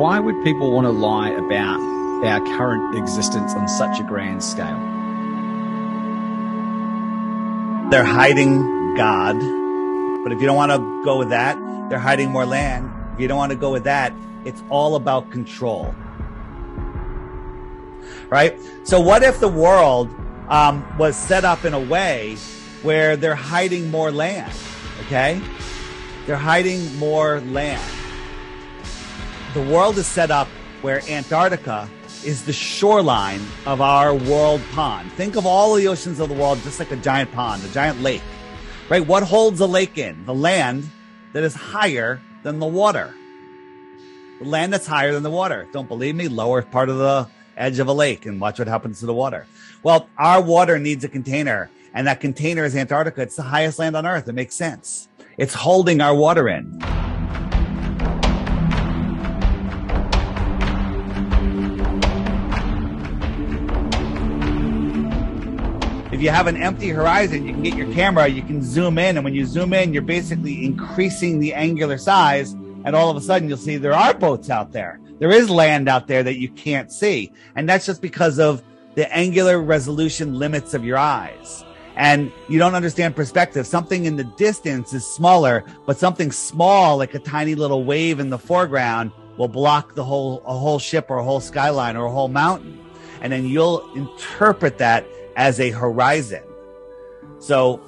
Why would people want to lie about our current existence on such a grand scale? They're hiding God. But if you don't want to go with that, they're hiding more land. If you don't want to go with that, it's all about control. Right? So what if the world was set up in a way where they're hiding more land? Okay? They're hiding more land. The world is set up where Antarctica is the shoreline of our world pond. Think of all the oceans of the world just like a giant pond, a giant lake. Right? What holds a lake in? The land that is higher than the water. The land that's higher than the water. Don't believe me? Lower part of the edge of a lake and watch what happens to the water. Well, our water needs a container, and that container is Antarctica. It's the highest land on Earth. It makes sense. It's holding our water in. If you have an empty horizon, you can get your camera, you can zoom in, and when you zoom in, you're basically increasing the angular size, and all of a sudden you'll see there are boats out there. There is land out there that you can't see, and that's just because of the angular resolution limits of your eyes. And you don't understand perspective. Something in the distance is smaller, but something small, like a tiny little wave in the foreground, will block a whole ship or a whole skyline or a whole mountain. And then you'll interpret that as a horizon. So,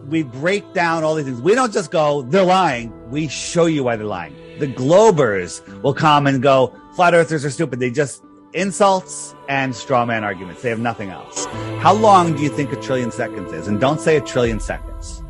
we break down all these things. We don't just go, they're lying. We show you why they're lying. The Globers will come and go, flat earthers are stupid. They just insults and straw man arguments. They have nothing else. How long do you think 1 trillion seconds is? And don't say 1 trillion seconds.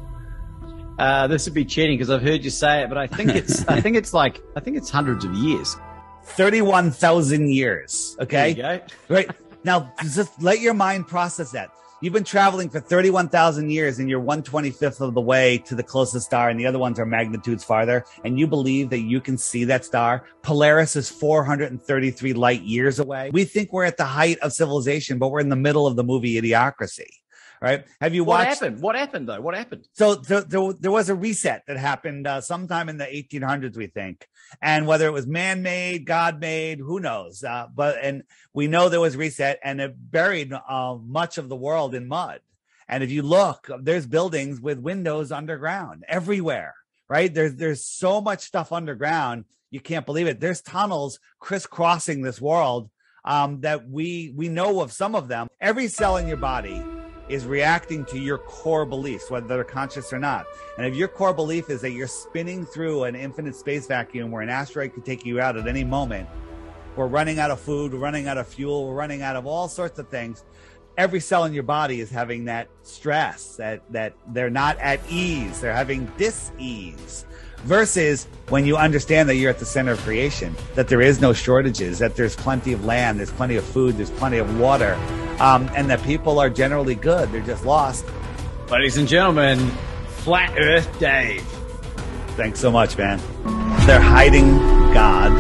This would be cheating because I've heard you say it, but I think it's hundreds of years. 31,000 years. Okay. There you go. Right. Now, just let your mind process that. You've been traveling for 31,000 years and you're 1/25th of the way to the closest star, and the other ones are magnitudes farther, and you believe that you can see that star. Polaris is 433 light years away. We think we're at the height of civilization, but we're in the middle of the movie Idiocracy. Right? Have you watched? What happened though? What happened? So there was a reset that happened sometime in the 1800s, we think. And whether it was man-made, God-made, who knows? And we know there was reset, and it buried much of the world in mud. And if you look, there's buildings with windows underground everywhere, right? There's so much stuff underground, you can't believe it. There's tunnels crisscrossing this world that we know of some of them. Every cell in your body is reacting to your core beliefs, whether they're conscious or not. And if your core belief is that you're spinning through an infinite space vacuum where an asteroid could take you out at any moment, we're running out of food, we're running out of fuel, we're running out of all sorts of things. Every cell in your body is having that stress, that they're not at ease, they're having dis-ease. Versus when you understand that you're at the center of creation, that there is no shortages, that there's plenty of land, there's plenty of food, there's plenty of water, and that people are generally good. They're just lost. Ladies and gentlemen, Flat Earth Dave. Thanks so much, man. They're hiding God.